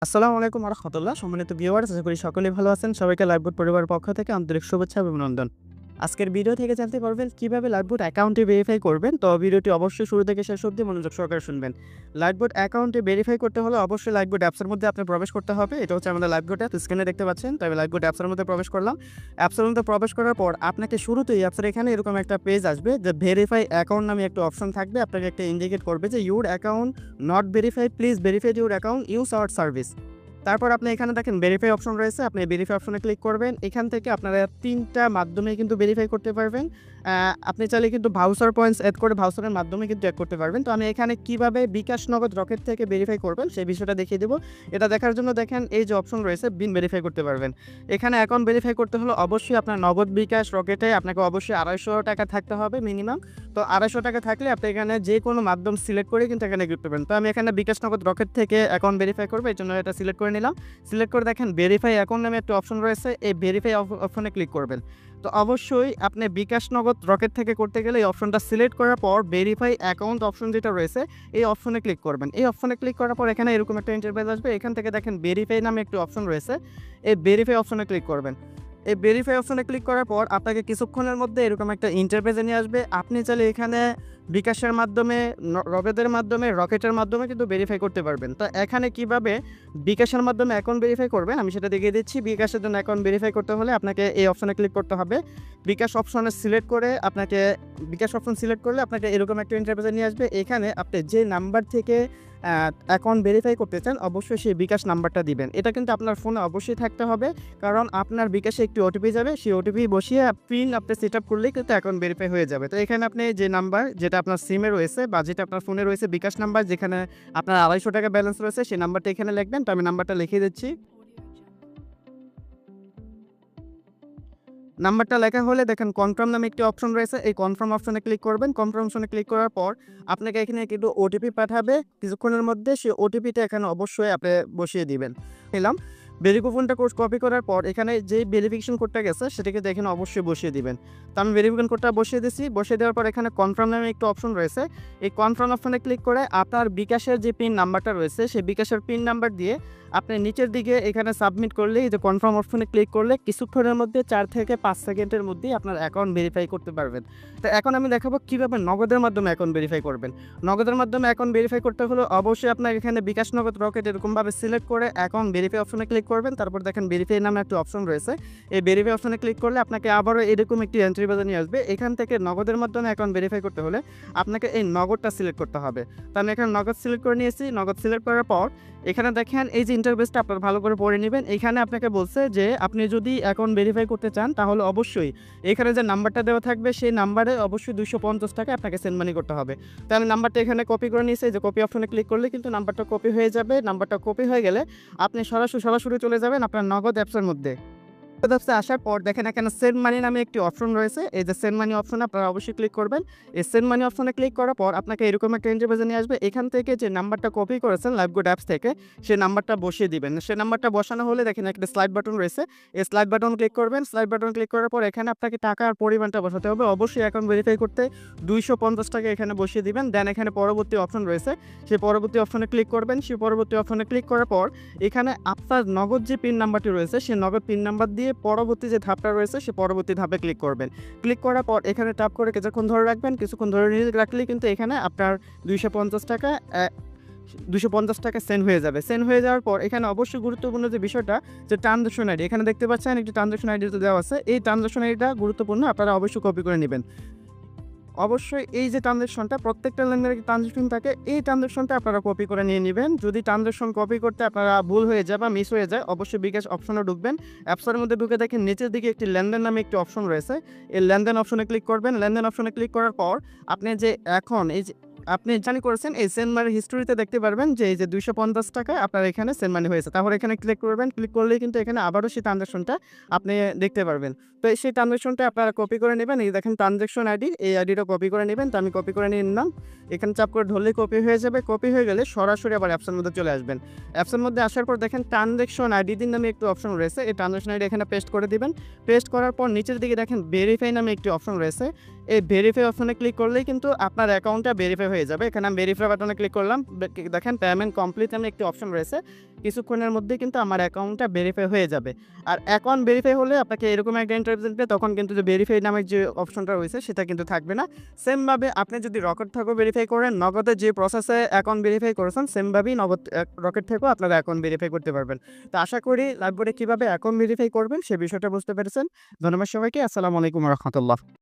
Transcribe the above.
আসসালামু আলাইকুম ওয়া রাহমাতুল্লাহ। সম্মানিত ভিউয়ার্স, আশা করি সকলেই ভালো আছেন। সবাইকে লাইভবোট পরিবারের পক্ষ থেকে আন্তরিক শুভেচ্ছা এবং অভিনন্দন। আজকের ভিডিও থেকে জানতে পারবেন কিভাবে লাইভবোট অ্যাকাউন্টে ভেরিফাই করবেন। তো ভিডিওটি অবশ্যই শুরু থেকে শেষ অবধি মনোযোগ সহকারে শুনবেন। লাইভবোট অ্যাকাউন্টে ভেরিফাই করতে হলে অবশ্যই লাইভবোট অ্যাপসের মধ্যে আপনার প্রবেশ করতে হবে। এটা হচ্ছে আমাদের লাইভবোট অ্যাপ, স্ক্রিনে দেখতে পাচ্ছেন। তবে লাইভবোট অ্যাপসের মধ্যে প্রবেশ করলাম। অ্যাপসের মধ্যে প্রবেশ করার পর আপনাকে শুরুতেই অ্যাপসের এখানে এরকম একটা পেজ আসবে যে ভেরিফাই অ্যাকাউন্ট নামে একটা অপশন থাকবে। আপনাকে একটা ইন্ডিকেট করবে যে your account not verified, please verify your account, use hour service. তারপর আপনি এখানে দেখেন ভেরিফাই অপশন রয়েছে। আপনি ভেরিফাই অপশনে ক্লিক করবেন। এখান থেকে আপনারা ৩ টা মাধ্যমে কিন্তু ভেরিফাই করতে পারবেন। আপনি চাইলে কিন্তু ভাউচার পয়েন্টস এড করে ভাউচারের মাধ্যমে কিন্তু এড করতে পারবেন। তো আমি এখানে কিভাবে বিকাশ, নগদ, রকেট থেকে ভেরিফাই করবেন সেই বিষয়টা দেখিয়ে দেব। এটা দেখার জন্য দেখেন এই যে অপশন রয়েছে বিন ভেরিফাই করতে পারবেন। এখানে অ্যাকাউন্ট ভেরিফাই করতে হলে অবশ্যই আপনার নগদ, বিকাশ, রকেটে আপনাকে অবশ্যই ৳২৫০ থাকতে হবে মিনিমাম। তো ৳২৫০ থাকলে আপনি এখানে যেকোনো মাধ্যম সিলেক্ট করে কিন্তু এখানে করতে পারবেন। তো আমি এখানে বিকাশ, নগদ, রকেট থেকে অ্যাকাউন্ট ভেরিফাই করব। এজন্য এটা সিলেক্ট করে নিলাম। সিলেক্ট করে দেখেন ভেরিফাই অ্যাকাউন্ট নামে একটা অপশন রয়েছে। এই ভেরিফাই অপশনে ক্লিক করবেন। তো অবশ্যই আপনি বিকাশ, নগদ, রকেট থেকে করতে গেলে এই অপশনটা সিলেক্ট করার পর ভেরিফাই অ্যাকাউন্ট অপশন যেটা রয়েছে এই অপশনে ক্লিক করবেন। এই অপশনে ক্লিক করার পর এখানে এরকম একটা ইন্টারফেস আসবে। এখান থেকে দেখেন ভেরিফাই নামে একটি অপশন রয়েছে। এই ভেরিফাই অপশনে ক্লিক করবেন। এই ভেরিফাই অপশনে ক্লিক করার পর আপনাকে কিছুক্ষণের মধ্যে এরকম একটা ইন্টারফেসে নিয়ে আসবে। আপনি চাইলে এখানে বিকাশের মাধ্যমে, নগদের মাধ্যমে, রকেটের মাধ্যমে কিন্তু ভেরিফাই করতে পারবেন। তো এখানে কিভাবে বিকাশের মাধ্যমে অ্যাকাউন্ট ভেরিফাই করবেন আমি সেটা দেখিয়ে দিচ্ছি। বিকাশের জন্য অ্যাকাউন্ট ভেরিফাই করতে হলে আপনাকে এই অপশনে ক্লিক করতে হবে। বিকাশ অপশনে সিলেক্ট করে আপনাকে বিকাশ অপশন সিলেক্ট করলে আপনাকে এরকম একটা ইন্টারফেসে নিয়ে আসবে। এখানে আপনি যে নাম্বার থেকে অ্যাকাউন্ট ভেরিফাই করতে চান অবশ্যই সেই বিকাশ নাম্বারটা দিবেন। এটা কিন্তু আপনার ফোনে অবশ্যই থাকতে হবে। কারণ আপনার বিকাশে একটি ওটিপি যাবে। সেই ওটিপি বসিয়ে পিন আপনি সেট আপ করলেই কিন্তু অ্যাকাউন্ট ভেরিফাই হয়ে যাবে। তো এখানে আপনি যে নাম্বার যেটা আপনার সিমে রয়েছে বা যেটা আপনার ফোনে রয়েছে বিকাশ নাম্বার, যেখানে আপনার ৳২৫০ ব্যালেন্স রয়েছে সেই নাম্বারটা এখানে লিখবেন। তো আমি নাম্বারটা লিখে দিচ্ছি। নাম্বারটা লেখা হলে দেখেন কনফার্ম নামে একটি অপশন রয়েছে। এই কনফার্ম অপশনে ক্লিক করবেন। কনফার্ম অপশনে ক্লিক করার পর আপনাকে এখানে কিন্তু ওটিপি পাঠাবে। কিছুক্ষণের মধ্যে সেই ওটিপিটা এখানে অবশ্যই আপনি বসিয়ে দিবেন। নিলাম। ভেরিফিকেশনটা কপি করার পর এখানে যেই ভেরিফিকেশন কোডটা গেছে সেটাকে দেখেন অবশ্যই বসিয়ে দিবেন। তো আমি ভেরিফিকেশন কোডটা বসিয়ে দিয়েছি। বসিয়ে দেওয়ার পর এখানে কনফার্ম নামে একটি অপশন রয়েছে। এই কনফার্ম অপশনে ক্লিক করে আপনার বিকাশের যে পিন নাম্বারটা রয়েছে সেই বিকাশের পিন নাম্বার দিয়ে আপনি নিচের দিকে এখানে সাবমিট করলেই যে কনফার্ম অপশনে ক্লিক করলে কিছুক্ষণের মধ্যে ৪ থেকে ৫ সেকেন্ডের মধ্যেই আপনার অ্যাকাউন্ট ভেরিফাই করতে পারবেন। তো এখন আমি দেখাবো কিভাবে নগদের মাধ্যমে অ্যাকাউন্ট ভেরিফাই করবেন। নগদের মাধ্যমে অ্যাকাউন্ট ভেরিফাই করতে হলে অবশ্যই আপনার এখানে বিকাশ, নগদ, রকেট এরকমভাবে সিলেক্ট করে অ্যাকাউন্ট ভেরিফাই অপশনে ক্লিক করবেন। তারপর দেখেন ভেরিফাই নামে একটা অপশন রয়েছে। এই ভেরিফাই অপশনে ক্লিক করলে আপনাকে আবারও এরকম একটি এন্ট্রি বাজার নিয়ে আসবে। এখান থেকে নগদের মাধ্যমে অ্যাকাউন্ট ভেরিফাই করতে হলে আপনাকে এই নগদটা সিলেক্ট করতে হবে। তো আমি এখানে নগদ সিলেক্ট করে নিয়েছি। নগদ সিলেক্ট করার পর এখানে দেখেন এই যে ইন্টারফেসটা আপনারা ভালো করে পড়ে নিবেন। এখানে আপনাকে বলছে যে আপনি যদি অ্যাকাউন্ট ভেরিফাই করতে চান তাহলে অবশ্যই এখানে যে নাম্বারটা দেওয়া থাকবে সেই নাম্বারে অবশ্যই ৳২৫০ আপনাকে সেন্ড মানি করতে হবে। তো আমি নাম্বারটা এখানে কপি করে নিয়েছি। যে কপি অপশনে ক্লিক করলে কিন্তু নাম্বারটা কপি হয়ে যাবে। নাম্বারটা কপি হয়ে গেলে আপনি সরাসরি চলে যাবেন আপনার নগদ অ্যাপসের মধ্যে। নগদ অ্যাপসে আসার পর দেখেন এখানে সেন্ড মানি নামে একটি অপশন রয়েছে। এই যে সেন্ড মানি অপশনে আপনারা অবশ্যই ক্লিক করবেন। এই সেন্ড মানি অপশনে ক্লিক করার পর আপনাকে এরকম একটা ইন্টারফেসে নিয়ে আসবে। এখান থেকে যে নাম্বারটা কপি করেছেন লাইভগুড অ্যাপস থেকে সেই নাম্বারটা বসিয়ে দিবেন। সেই নাম্বারটা বসানো হলে দেখেন একটা স্লাইড বাটন রয়েছে। এই স্লাইড বাটন ক্লিক করবেন। স্লাইড বাটন ক্লিক করার পর এখানে আপনাকে টাকার পরিমাণটা বসাতে হবে। অবশ্যই অ্যাকাউন্ট ভেরিফাই করতে ৳২৫০ এখানে বসিয়ে দিবেন। দেন এখানে পরবর্তী অপশন রয়েছে। সেই পরবর্তী অপশনে ক্লিক করবেন। সেই পরবর্তী অপশনে ক্লিক করার পর এখানে আপনার নগদ যে পিন নাম্বারটি রয়েছে সেই নগদ পিন নাম্বার দিয়ে পরবর্তী যে ধাপটা রয়েছে সেই পরবর্তী ধাপে ক্লিক করবেন। ক্লিক করার পর এখানে ট্যাপ করে কিছুক্ষণ ধরে রাখবেন। কিছুক্ষণ ধরে রাখলেই কিন্তু এখানে আপনার ৳২৫০ ৳২৫০ সেন্ড হয়ে যাবে। সেন্ড হয়ে যাওয়ার পর এখানে অবশ্যই গুরুত্বপূর্ণ যে বিষয়টা যে ট্রান্সেকশন আইডি এখানে দেখতে পাচ্ছেন একটি ট্রান্সেকশন আইডি দেওয়া আছে। এই ট্রান্সেকশন আইডিটা গুরুত্বপূর্ণ, আপনারা অবশ্যই কপি করে নিবেন। অবশ্যই এই যে ট্রান্সেকশনটা প্রত্যেকটা লেনদেনের একটি ট্রান্সেকশন থাকে। এই ট্রান্সেকশনটা আপনারা কপি করে নিয়ে নিবেন। যদি ট্রান্সেকশন কপি করতে আপনারা ভুল হয়ে যায় বা মিস হয়ে যায় অবশ্যই বিকাশ অপশনে ঢুকবেন। অ্যাপসের মধ্যে ঢুকে দেখেন নিচের দিকে একটি লেনদেন নামে একটি অপশন রয়েছে। এই লেনদেন অপশনে ক্লিক করবেন। লেনদেন অপশনে ক্লিক করার পর আপনি যে এখন এই যে আপনি জানি করেছেন এই সেন্ড মানি হিস্টোরিতে দেখতে পারবেন যে এই যে ৳২৫০ আপনার এখানে সেন্ড মানি হয়েছে। তারপর এখানে ক্লিক করবেন। ক্লিক করলেই কিন্তু এখানে আবারও সেই ট্রান্সেকশনটা আপনি দেখতে পারবেন। তো সেই ট্রান্সেকশনটা আপনারা কপি করে নেবেন। এই দেখেন ট্রান্সেকশন আইডি, এই আইডিটা কপি করে নেবেন। তো আমি কপি করে নিয়ে নিলাম। এখানে চাপ করে ধরলেই কপি হয়ে যাবে। কপি হয়ে গেলে সরাসরি আবার অ্যাপসের মধ্যে চলে আসবেন। অ্যাপসের মধ্যে আসার পর দেখেন ট্রান্সেকশন আইডি নামে একটি অপশন রয়েছে। এই ট্রান্সেকশন আইডি এখানে পেস্ট করে দিবেন। পেস্ট করার পর নিচের দিকে দেখেন ভেরিফাই নামে একটি অপশন রয়েছে। এই ভেরিফাই অপশনে ক্লিক করলেই কিন্তু আপনার অ্যাকাউন্টটা ভেরিফাই হয়ে হয়ে যাবে। এখানে আমি ভেরিফাই বাটনে ক্লিক করলাম। দেখেন পেমেন্ট কমপ্লিট নামে একটি অপশন রয়েছে। কিছুক্ষণের মধ্যেই কিন্তু আমার অ্যাকাউন্টটা ভেরিফাই হয়ে যাবে। আর অ্যাকাউন্ট ভেরিফাই হলে আপনাকে এরকম একটা ইন্টারফেস দিবে, তখন কিন্তু যে ভেরিফাই নামের যে অপশনটা রয়েছে সেটা কিন্তু থাকবে না। সেমভাবে আপনি যদি রকেট থেকেও ভেরিফাই করেন, নগদে যে প্রসেসে অ্যাকাউন্ট ভেরিফাই করেছেন সেমভাবেই নগদ রকেট থেকেও আপনারা অ্যাকাউন্ট ভেরিফাই করতে পারবেন। তো আশা করি লাইভবোর্ডে কিভাবে অ্যাকাউন্ট ভেরিফাই করবেন সে বিষয়টা বুঝতে পেরেছেন। ধন্যবাদ সবাইকে। আসসালামু আলাইকুম ওয়া রাহমাতুল্লাহ।